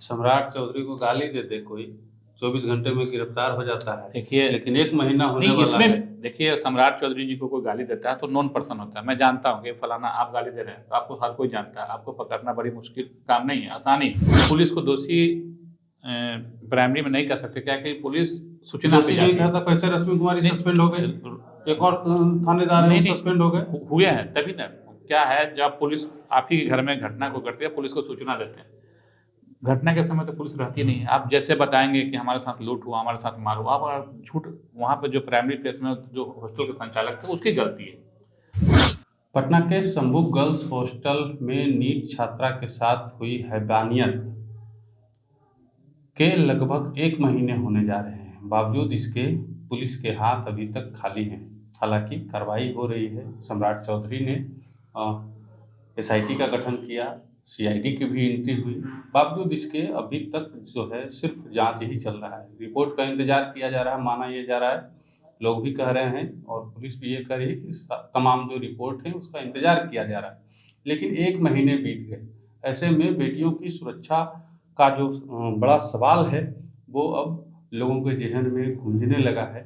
सम्राट चौधरी को गाली दे दे कोई 24 घंटे में गिरफ्तार हो जाता है। देखिए, लेकिन 1 महीना होने नहीं वाला है। इसमें देखिए, सम्राट चौधरी जी को कोई गाली देता है तो नोन पर्सन होता है। मैं जानता हूँ कि फलाना आप गाली दे रहे हैं, तो आपको हर कोई जानता है। आपको पकड़ना बड़ी मुश्किल काम नहीं है, आसानी। पुलिस को दोषी प्राइमरी में नहीं कर सकते, क्या कि पुलिस सूचना पे दोषी जाती नहीं है। था तो कैसे रश्मि कुमारी सस्पेंड हो गई? एक और थानेदार है नहीं, वो नहीं, सस्पेंड हो गए। हुए हैं तभी ना। क्या है, जब पुलिस आप ही के घर में घटना को करती है, पुलिस को सूचना देते हैं। घटना के समय तो पुलिस रहती नहीं है। आप जैसे बताएंगे कि हमारे साथ लूट हुआ, हमारे साथ मार हुआ, आप झूठ, वहाँ पे जो प्राइमरी प्लेस में जो हॉस्टल के संचालक थे उसकी गलती है। पटना के शंभू गर्ल्स हॉस्टल में नीट छात्रा के साथ हुई हैवानियत के लगभग 1 महीने होने जा रहे हैं। बावजूद इसके पुलिस के हाथ अभी तक खाली हैं। हालांकि कार्रवाई हो रही है। सम्राट चौधरी ने एसआईटी का गठन किया, सीआईडी की भी एंट्री हुई। बावजूद इसके अभी तक जो है सिर्फ जांच ही चल रहा है। रिपोर्ट का इंतजार किया जा रहा है, माना ये जा रहा है, लोग भी कह रहे हैं और पुलिस भी ये कह रही है कि तमाम जो रिपोर्ट है उसका इंतजार किया जा रहा है। लेकिन 1 महीने बीत गए। ऐसे में बेटियों की सुरक्षा का जो बड़ा सवाल है वो अब लोगों के जहन में गूंजने लगा है।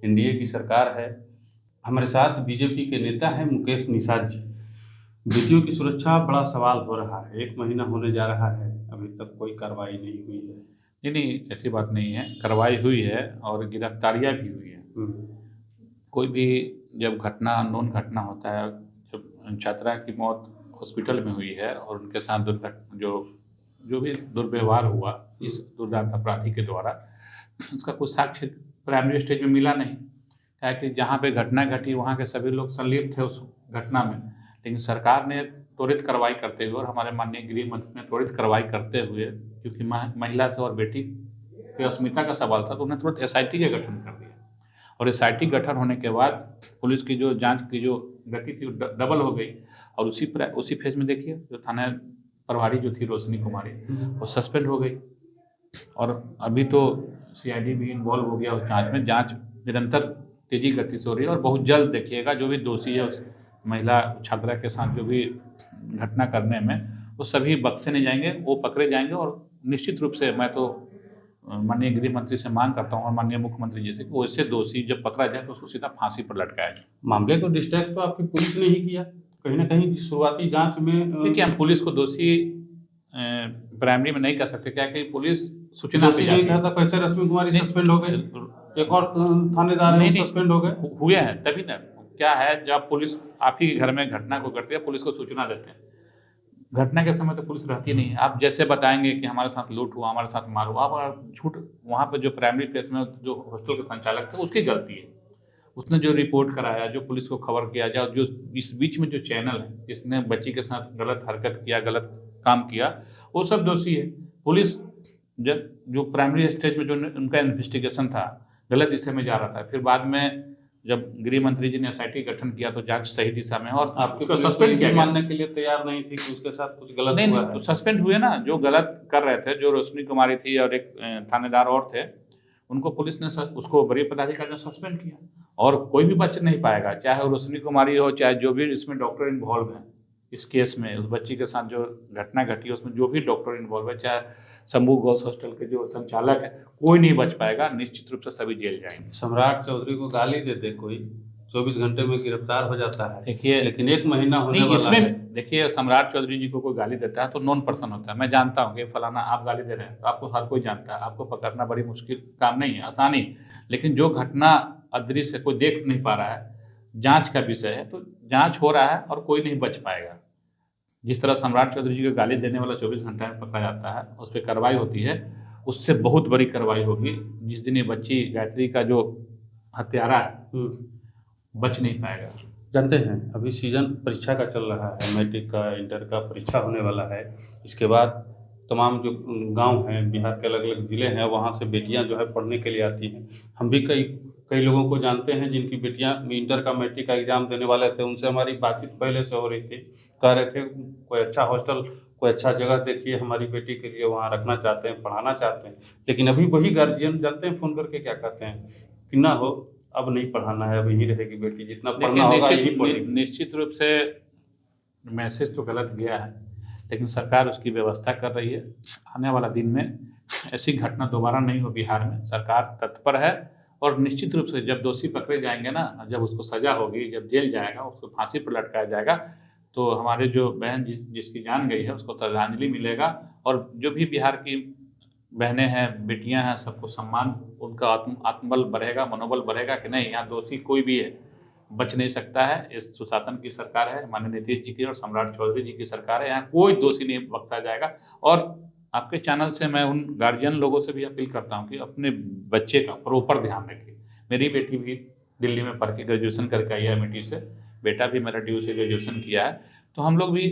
एनडीए की सरकार है। हमारे साथ बीजेपी के नेता हैं मुकेश निषाद जी। बेटियों की सुरक्षा बड़ा सवाल हो रहा है। 1 महीना होने जा रहा है, अभी तक कोई कार्रवाई नहीं हुई है। नहीं, नहीं, ऐसी बात नहीं है। कार्रवाई हुई है और गिरफ्तारियाँ भी हुई है। कोई भी जब घटना, अननोन घटना होता है, जब छात्रा की मौत हॉस्पिटल में हुई है और उनके साथ जो भी दुर्व्यवहार हुआ इस दुर्दांत अपराधी के द्वारा, उसका कुछ साक्ष्य प्राइमरी स्टेज में मिला नहीं। क्या कि जहाँ पे घटना घटी वहाँ के सभी लोग संलिप्त थे उस घटना में। लेकिन सरकार ने त्वरित कार्रवाई करते हुए और हमारे माननीय गृह मंत्री ने त्वरित कार्रवाई करते हुए, क्योंकि महिला से और बेटी की अस्मिता का सवाल था, तो उन्हें तुरंत एसआईटी का गठन कर दिया। और एसआईटी गठन होने के बाद पुलिस की जो जांच की जो गति थी वो डबल हो गई। और उसी फेज में देखिए, जो थाना प्रभारी जो थी रोशनी कुमारी, वो सस्पेंड हो गई। और अभी तो सीआईडी भी इन्वॉल्व हो गया उस जांच में। जांच निरंतर तेजी गति से हो रही है और बहुत जल्द देखिएगा जो भी दोषी है उस महिला छात्रा के साथ जो भी घटना करने में, वो सभी बख्शे नहीं जाएंगे, वो पकड़े जाएंगे। और निश्चित रूप से मैं तो माननीय गृह मंत्री से मांग करता हूँ और माननीय मुख्यमंत्री जी से कि वैसे दोषी जब पकड़ा जाए तो उसको सीधा फांसी पर लटकाया जाए। मामले को डिस्ट्रैक्ट तो आपकी पुलिस ने ही किया कहीं ना कहीं शुरुआती जांच में। देखिए, हम पुलिस को दोषी प्राइमरी में नहीं कर सकते, क्या कि पुलिस सूचना पे नहीं जाती था है। तो कैसे रश्मि कुमारी सस्पेंड हो गई? एक और थानेदार है वो सस्पेंड हो गए। हुए हैं तभी ना। क्या है, जब पुलिस आप ही के घर में घटना को करती है, पुलिस को सूचना देते हैं। घटना के समय तो पुलिस रहती नहीं है। आप जैसे बताएंगे कि हमारे साथ लूट हुआ, हमारे साथ मार हुआ, आप झूठ, वहाँ पे जो प्राइमरी प्लेस में जो हॉस्टल के संचालक थे उसकी गलती है। उसने जो रिपोर्ट कराया, जो पुलिस को खबर किया जाए, जो इस बीच में जो चैनल है जिसने बच्ची के साथ गलत हरकत किया, गलत काम किया, वो सब दोषी है। पुलिस जब जो प्राइमरी स्टेज में जो उनका इन्वेस्टिगेशन था गलत दिशा में जा रहा था, फिर बाद में जब गृह मंत्री जी ने एसआईटी गठन किया तो जांच सही दिशा में, और आपको सस्पेंड किया, मानने के लिए तैयार नहीं थी कि उसके साथ कुछ गलत नहीं, हुआ नहीं, है। तो सस्पेंड हुए ना। जो गलत कर रहे थे, जो रोशनी कुमारी थी और एक थानेदार और थे, उनको पुलिस ने उसको वरीय पदाधिकारी ने सस्पेंड किया। और कोई भी बच नहीं पाएगा, चाहे वो रोशनी कुमारी हो, चाहे जो भी इसमें डॉक्टर इन्वॉल्व हैं इस केस में, उस बच्ची के साथ जो घटना घटी उसमें जो भी डॉक्टर इन्वॉल्व है, चाहे शंभू गर्ल्स हॉस्टल के जो संचालक है, कोई नहीं बच पाएगा। निश्चित रूप से सभी जेल जाएंगे। सम्राट चौधरी को गाली दे दे कोई 24 घंटे में गिरफ्तार हो जाता है। देखिए, लेकिन 1 महीना होने नहीं वाला है। इसमें देखिए, सम्राट चौधरी जी को कोई गाली देता है तो नॉन पर्सन होता है। मैं जानता हूँ कि फलाना आप गाली दे रहे हैं, तो आपको हर कोई जानता है। आपको पकड़ना बड़ी मुश्किल काम नहीं है, आसानी। लेकिन जो घटना अदृश्य कोई देख नहीं पा रहा है, जांच का विषय है, तो जांच हो रहा है और कोई नहीं बच पाएगा। जिस तरह सम्राट चौधरी जी को गाली देने वाला 24 घंटा में पकड़ा जाता है, उस पर कार्रवाई होती है, उससे बहुत बड़ी कार्रवाई होगी। जिस दिन ये बच्ची गायत्री का जो हत्यारा है बच नहीं पाएगा। जानते हैं अभी सीजन परीक्षा का चल रहा है, मैट्रिक का, इंटर का परीक्षा होने वाला है। इसके बाद तमाम जो गांव हैं, बिहार के अलग अलग ज़िले हैं, वहाँ से बेटियां जो है पढ़ने के लिए आती हैं। हम भी कई लोगों को जानते हैं जिनकी बेटियां इंटर का, मैट्रिक का एग्ज़ाम देने वाले थे। उनसे हमारी बातचीत पहले से हो रही थी। कह रहे थे कोई अच्छा हॉस्टल, कोई अच्छा जगह देखिए, हमारी बेटी के लिए वहाँ रखना चाहते हैं, पढ़ाना चाहते हैं। लेकिन अभी वही गार्जियन जानते हैं फ़ोन करके क्या कहते हैं कि ना हो, अब नहीं पढ़ाना है, अब यहीं रहेगी बेटी, जितना पढ़ना होगा यहीं पढ़ेगी। निश्चित रूप से मैसेज तो गलत गया है, लेकिन सरकार उसकी व्यवस्था कर रही है। आने वाला दिन में ऐसी घटना दोबारा नहीं हो बिहार में। सरकार तत्पर है और निश्चित रूप से जब दोषी पकड़े जाएंगे ना, जब उसको सजा होगी, जब जेल जाएगा, उसको फांसी पर लटकाया जाएगा, तो हमारे जो बहन जिसकी जान गई है उसको श्रद्धांजलि मिलेगा। और जो भी बिहार की बहनें हैं, बेटियां हैं, सबको सम्मान, उनका आत्मबल बढ़ेगा, मनोबल बढ़ेगा कि नहीं, यहाँ दोषी कोई भी है बच नहीं सकता है। इस सुशासन की सरकार है, माननीय नीतीश जी की और सम्राट चौधरी जी की सरकार है। यहाँ कोई दोषी नहीं बख्शा जाएगा। और आपके चैनल से मैं उन गार्जियन लोगों से भी अपील करता हूँ कि अपने बच्चे का प्रॉपर ध्यान रखें। मेरी बेटी भी दिल्ली में पढ़ के ग्रेजुएशन करके आई है एमआईटी से, बेटा भी मेरा ड्यू से ग्रेजुएशन किया है। तो हम लोग भी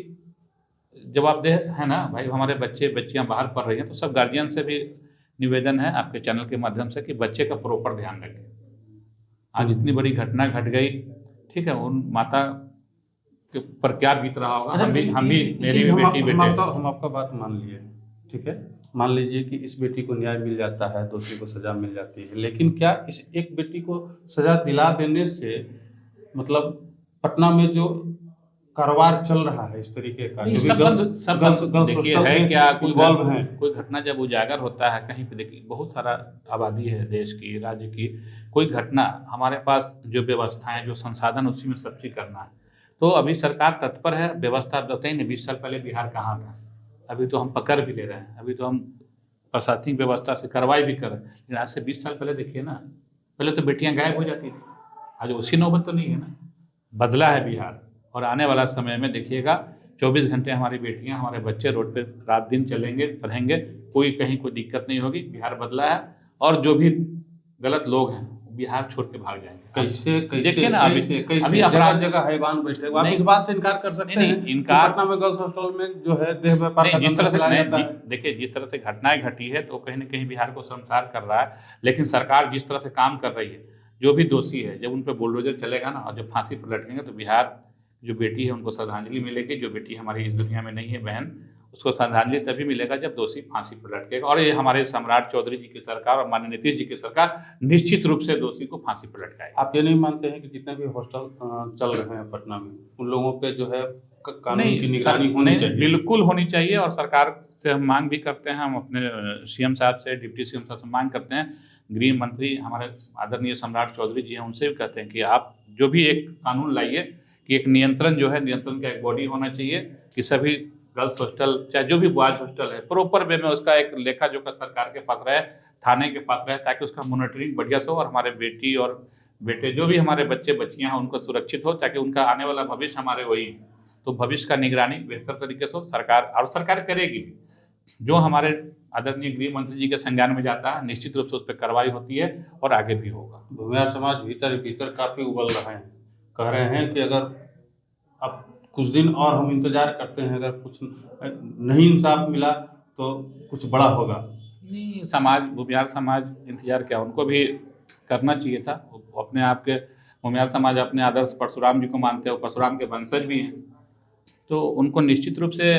जवाबदेह है ना भाई, हमारे बच्चे बच्चियाँ बाहर पढ़ रही हैं, तो सब गार्जियन से भी निवेदन है आपके चैनल के माध्यम से कि बच्चे का प्रॉपर ध्यान रखें। आज इतनी बड़ी घटना घट गई, ठीक है, उन माता के पर क्या बीत रहा होगा। हम भी मेरी भी बेटी बेटे हम आपका बात मान लिए, ठीक है, मान लीजिए कि इस बेटी को न्याय मिल जाता है, दोषी को सजा मिल जाती है, लेकिन क्या इस एक बेटी को सजा दिला देने से मतलब पटना में जो कारोबार चल रहा है इस तरीके का, जो भी गर्ल्स देखिए हॉस्टल है में क्या इन्वॉल्व हैं, कोई घटना जब उजागर होता है कहीं पे, देखिए बहुत सारा आबादी है देश की, राज्य की, कोई घटना, हमारे पास जो व्यवस्थाएं, जो संसाधन, उसी में सब चीज करना है। तो अभी सरकार तत्पर है, व्यवस्था देते ही नहीं। 20 साल पहले बिहार कहाँ था, अभी तो हम पकड़ भी ले रहे हैं, अभी तो हम प्रशासनिक व्यवस्था से कार्रवाई भी कर रहे हैं। लेकिन आज से 20 साल पहले देखिए ना, पहले तो बेटियां गायब हो जाती थी, आज उसी नौबत तो नहीं है ना, बदला है बिहार। और आने वाला समय में देखिएगा 24 घंटे हमारी बेटियां, हमारे बच्चे रोड पे रात दिन चलेंगे, पढ़ेंगे, कोई कहीं कोई दिक्कत नहीं होगी। बिहार बदला है और जो भी गलत लोग हैं बिहार छोड़ के भाग जाएंगे। कैसे देखिए ना, अभी जगह जगह हैवान बैठे, आप इस बात से इनकार कर सकते हैं? इनकार, पटना में गर्ल्स हॉस्टल में जो है देह व्यापार का जिस तरह से चलाया जाता है, देखिए जिस तरह से घटनाएं घटी है तो कहीं ना कहीं बिहार को शर्मसार कर रहा है। लेकिन सरकार जिस तरह से काम कर रही है, जो भी दोषी है जब उन पर बुलडोजर चलेगा ना और जब फांसी पर लटकेंगे तो बिहार जो बेटी है उनको श्रद्धांजलि मिलेगी। जो बेटी हमारी इस दुनिया में नहीं है बहन, उसको श्रद्धांजलि तभी मिलेगा जब दोषी फांसी पर लटकेगा। और ये हमारे सम्राट चौधरी जी की सरकार और माननीय नीतीश जी की सरकार निश्चित रूप से दोषी को फांसी पर लटकाएगी। आप ये नहीं मानते हैं कि जितने भी हॉस्टल चल रहे हैं पटना में, उन लोगों पे जो है कानून की निगरानी होनी चाहिए? बिल्कुल होनी चाहिए। और सरकार से हम मांग भी करते हैं, हम अपने सीएम साहब से, डिप्टी सीएम साहब से मांग करते हैं, गृह मंत्री हमारे आदरणीय सम्राट चौधरी जी हैं, उनसे भी कहते हैं कि आप जो भी एक कानून लाइए कि एक नियंत्रण जो है, नियंत्रण का एक बॉडी होना चाहिए कि सभी गर्ल्स हॉस्टल चाहे जो भी बॉयज हॉस्टल है प्रॉपर वे में उसका एक लेखा जोखा सरकार के पास रहे, थाने के पास रहे, ताकि उसका मॉनिटरिंग बढ़िया से हो और हमारे बेटी और बेटे जो भी हमारे बच्चे बच्चियां हैं उनको सुरक्षित हो, ताकि उनका आने वाला भविष्य हमारे वही, तो भविष्य का निगरानी बेहतर तरीके से हो सरकार, और सरकार करेगी भी। जो हमारे आदरणीय गृह मंत्री जी के संज्ञान में जाता है निश्चित रूप से उस पर कार्रवाई होती है और आगे भी होगा। भूमिहार समाज भीतर काफी उबल रहे हैं, कह रहे हैं कि अगर अब कुछ दिन और हम इंतजार करते हैं, अगर कुछ नहीं इंसाफ मिला तो कुछ बड़ा होगा। नहीं, समाज, भूमिहार समाज इंतजार क्या, उनको भी करना चाहिए था। अपने आप के भूमिहार समाज अपने आदर्श परशुराम जी को मानते हो, परशुराम के वंशज भी हैं, तो उनको निश्चित रूप से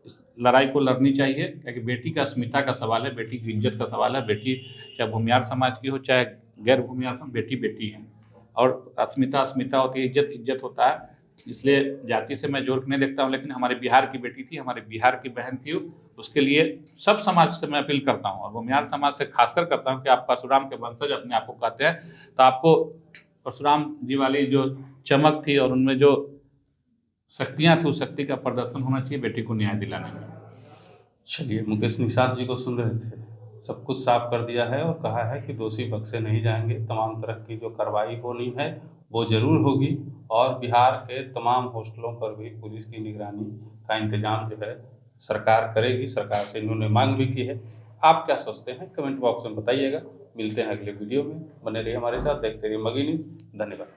इस लड़ाई को लड़नी चाहिए, क्योंकि बेटी का अस्मिता का सवाल है, बेटी की इज्जत का सवाल है। बेटी चाहे भूमिहार समाज की हो चाहे गैर भूमिहार समाज, बेटी बेटी है और अस्मिता होती है, इज्जत होता है। इसलिए जाति से मैं जोड़ के नहीं देखता हूँ, लेकिन हमारे बिहार की बेटी थी, हमारे बिहार की बहन थी, उसके लिए सब समाज से मैं अपील करता हूँ और भूमिहार समाज से खासकर करता हूँ कि आप परशुराम के वंशज अपने आप को कहते हैं, तो आपको परशुराम जी वाली जो चमक थी और उनमें जो शक्तियाँ थी, उस शक्ति का प्रदर्शन होना चाहिए बेटी को न्याय दिलाने में। चलिए, मुकेश निषाद जी को सुन रहे थे, सब कुछ साफ कर दिया है और कहा है कि दोषी बख्शे नहीं जाएंगे, तमाम तरह की जो कार्रवाई होनी है वो जरूर होगी और बिहार के तमाम हॉस्टलों पर भी पुलिस की निगरानी का इंतजाम जो है सरकार करेगी। सरकार से इन्होंने मांग भी की है। आप क्या सोचते हैं कमेंट बॉक्स में बताइएगा। मिलते हैं अगले वीडियो में, बने रहिए हमारे साथ, देखते रहिए मगही न्यूज़। धन्यवाद।